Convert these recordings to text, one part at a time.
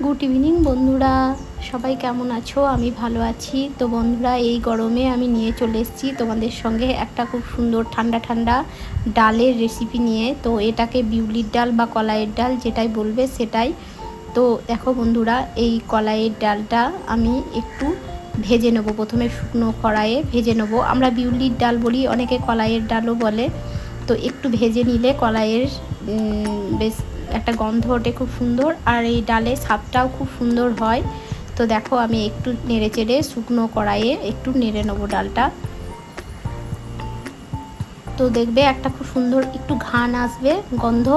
Good evening বন্ধুরা, সবাই কেমন আছো? আমি ভালো আছি। তো বন্ধুরা, এই গরমে আমি নিয়ে চলে এসেছি তোমাদের সঙ্গে একটা খুব সুন্দর ঠান্ডা ঠান্ডা ডালের রেসিপি নিয়ে। তো এটাকে বিউলির ডাল বা কলাইয়ের ডাল যেটাই বলবে সেটাই। তো দেখো বন্ধুরা, এই কলাইয়ের ডালটা আমি একটু ভেজে নেব। প্রথমে শুকনো কড়াইয়ে ভেজে নেব। আমরা বিউলির ডাল বলি, অনেকে কলাইয়ের ডালও বলে। তো একটু ভেজে নিলে কলাইয়ের বেশ একটা গন্ধ ওঠে খুব সুন্দর, আর এই ডালের স্বাদটাও খুব সুন্দর হয়। তো দেখো, আমি একটু নেড়ে চেড়ে শুকনো কড়াইয়ে একটু নেড়ে নেবো ডালটা। তো দেখবে একটা খুব সুন্দর একটু ঘ্রাণ আসবে, গন্ধ,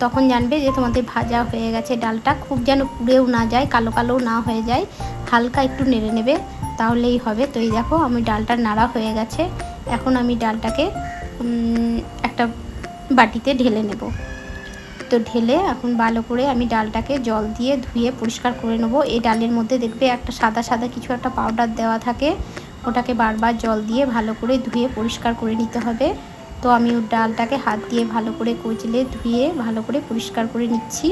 তখন জানবে যে তোমাদের ভাজা হয়ে গেছে। ডালটা খুব যেন পুড়েও না যায়, কালো কালো না হয়ে যায়, হালকা একটু নেড়ে নেবে, তাহলেই হবে। তো এই দেখো, আমি ডালটা নাড়া হয়ে গেছে। এখন আমি ডালটাকে একটা বাটিতে ঢেলে নেব। তো ঢেলে এখন ভালো করে আমি ডালটাকে জল দিয়ে ধুয়ে পরিষ্কার করে নেব। এই ডালের মধ্যে দেখবে একটা সাদা সাদা কিছু একটা পাউডার দেওয়া থাকে, ওটাকে বারবার জল দিয়ে ভালো করে ধুয়ে পরিষ্কার করে নিতে হবে। তো আমি ডালটাকে হাত দিয়ে ভালো করে কচলে ধুয়ে ভালো করে পরিষ্কার করে নিচ্ছি।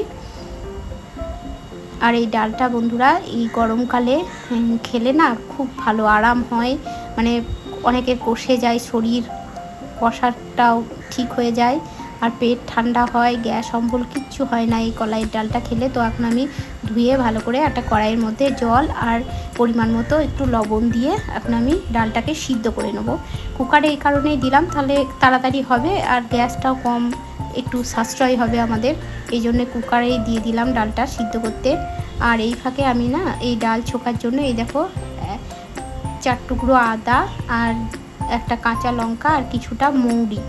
আর এই ডালটা বন্ধুরা এই গরমকালে খেলে না খুব ভালো আরাম হয়, মানে অনেকের কষে যায় শরীর, কষাটাও ঠিক হয়ে যায়, আর পেট ঠান্ডা হয়, গ্যাস অম্বল কিচ্ছু হয় না এই কলাইয়ের ডালটা খেলে। তো এখন আমি ধুয়ে ভালো করে একটা কড়াইয়ের মধ্যে জল আর পরিমাণ মতো একটু লবণ দিয়ে এখন আমি ডালটাকে সিদ্ধ করে নেব। কুকারে এই কারণেই দিলাম, তাহলে তাড়াতাড়ি হবে আর গ্যাসটাও কম, একটু সাশ্রয় হবে আমাদের, এই জন্যে কুকারেই দিয়ে দিলাম ডালটা সিদ্ধ করতে। আর এই ফাঁকে আমি না এই ডাল ছোকার জন্য এই দেখো 4 টুকরো আদা আর একটা কাঁচা লঙ্কা আর কিছুটা মৌরি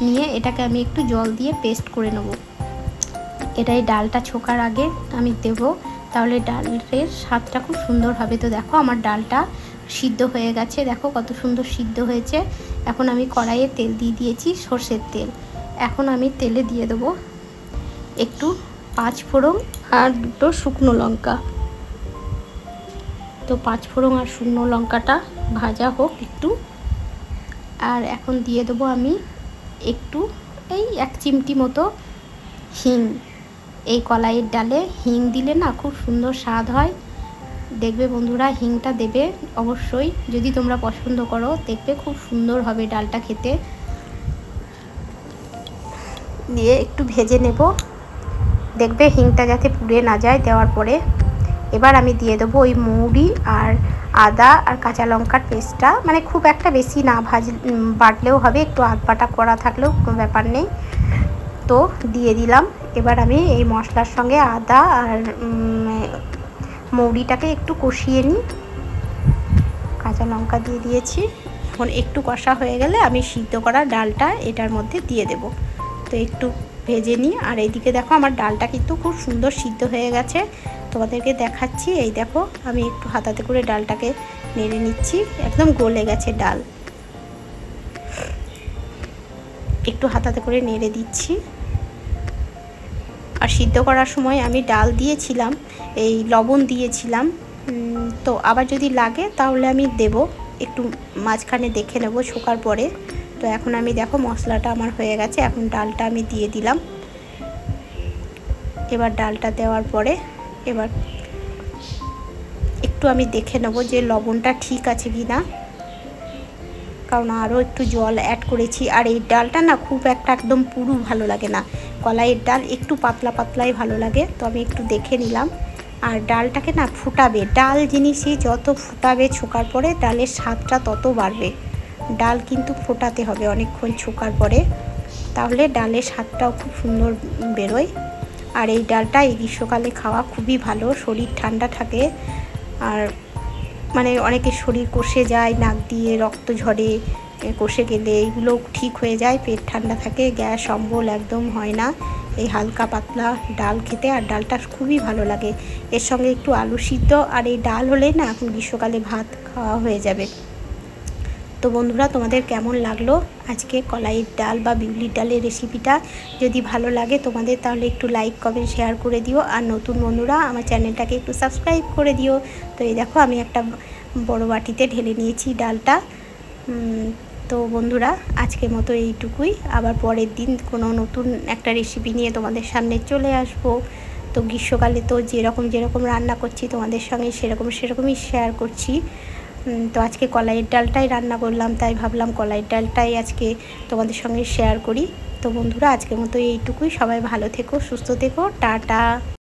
নিয়ে এটাকে আমি একটু জল দিয়ে পেস্ট করে নেব। এটাই ডালটা ছোকার আগে আমি দেব, তাহলে ডালের স্বাদটা খুব সুন্দর হবে। তো দেখো, আমার ডালটা সিদ্ধ হয়ে গেছে, দেখো কত সুন্দর সিদ্ধ হয়েছে। এখন আমি কড়াইয়ে তেল দিয়ে দিয়েছি, সর্ষের তেল। এখন আমি তেলে দিয়ে দেবো একটু 5 ফোড়ন আর 2 শুকনো লঙ্কা। তো 5 ফোড়ন আর শুকনো লঙ্কাটা ভাজা হোক একটু। আর এখন দিয়ে দেবো আমি একটু এই 1 চিমটি মতো হিং। এই কলাইয়ের ডালে হিং দিলে না খুব সুন্দর স্বাদ হয়। দেখবে বন্ধুরা, হিংটা দেবে অবশ্যই, যদি তোমরা পছন্দ করো, দেখবে খুব সুন্দর হবে ডালটা খেতে। দিয়ে একটু ভেজে নেব, দেখবে হিংটা যাতে পুড়ে না যায় দেওয়ার পরে। এবার আমি দিয়ে দেবো ওই মৌরি আর আদা আর কাঁচা লঙ্কার পেস্টটা, মানে খুব একটা বেশি না বাটলেও হবে, একটু আধ বাটা করা থাকলেও কোনো ব্যাপার নেই। তো দিয়ে দিলাম। এবার আমি এই মশলার সঙ্গে আদা আর মৌরিটাকে একটু কষিয়ে নিই। কাঁচা লঙ্কা দিয়ে দিয়েছি। এখন একটু কষা হয়ে গেলে আমি সিদ্ধ করা ডালটা এটার মধ্যে দিয়ে দেব। তো একটু ভেজে নিই। আর এইদিকে দেখো, আমার ডালটা কিন্তু খুব সুন্দর সিদ্ধ হয়ে গেছে, তোমাদেরকে দেখাচ্ছি। এই দেখো, আমি একটু হাতাতে করে ডালটাকে নেড়ে নিচ্ছি, একদম গলে গেছে ডাল। একটু হাতাতে করে নেড়ে দিচ্ছি। আর সিদ্ধ করার সময় আমি ডাল দিয়েছিলাম, এই লবণ দিয়েছিলাম, তো আবার যদি লাগে তাহলে আমি দেব, একটু মাঝখানে দেখে নেব ছোকার পরে। তো এখন আমি দেখো মশলাটা আমার হয়ে গেছে, এখন ডালটা আমি দিয়ে দিলাম। এবার ডালটা দেওয়ার পরে এবার একটু আমি দেখে নেব যে লবণটা ঠিক আছে কি না, কারণ আরও একটু জল অ্যাড করেছি। আর এই ডালটা না খুব একটা একদম পুরো ভালো লাগে না, কলাইয়ের ডাল একটু পাতলা পাতলাই ভালো লাগে। তো আমি একটু দেখে নিলাম। আর ডালটাকে না ফুটাবে, ডাল জিনিসই যত ফুটাবে ছোকার পরে ডালের স্বাদটা তত বাড়বে। ডাল কিন্তু ফোটাতে হবে অনেকক্ষণ ছোকার পরে, তাহলে ডালের স্বাদটাও খুব সুন্দর বেরোয়। আর এই ডালটা এই গ্রীষ্মকালে খাওয়া খুবই ভালো, শরীর ঠান্ডা থাকে। আর মানে অনেকের শরীর কষে যায়, নাক দিয়ে রক্ত ঝরে, কষে গেলে এইগুলো ঠিক হয়ে যায়, পেট ঠান্ডা থাকে, গ্যাস অম্বল একদম হয় না এই হালকা পাতলা ডাল খেতে। আর ডালটা খুবই ভালো লাগে, এর সঙ্গে একটু আলু সিদ্ধ আর এই ডাল হলেই না এখন গ্রীষ্মকালে ভাত খাওয়া হয়ে যাবে। তো বন্ধুরা, তোমাদের কেমন লাগলো আজকে কলাইয়ের ডাল বা বিউলির ডালের রেসিপিটা? যদি ভালো লাগে তোমাদের, তাহলে একটু লাইক কমেন্ট শেয়ার করে দিও। আর নতুন বন্ধুরা আমার চ্যানেলটাকে একটু সাবস্ক্রাইব করে দিও। তো এই দেখো, আমি একটা বড় বাটিতে ঢেলে নিয়েছি ডালটা। তো বন্ধুরা, আজকের মতো এইটুকুই। আবার পরের দিন কোনো নতুন একটা রেসিপি নিয়ে তোমাদের সামনে চলে আসবো। তো গ্রীষ্মকালে তো যেরকম রান্না করছি তোমাদের সঙ্গে সেরকমই শেয়ার করছি। তো আজকে কলাইয়ের ডালটাই রান্না করলাম, তাই ভাবলাম কলাইয়ের ডালটাই আজকে তোমাদের সঙ্গে শেয়ার করি। তো বন্ধুরা, আজকের মতো এইটুকুই। সবাই ভালো থেকো, সুস্থ থেকো, টাটা।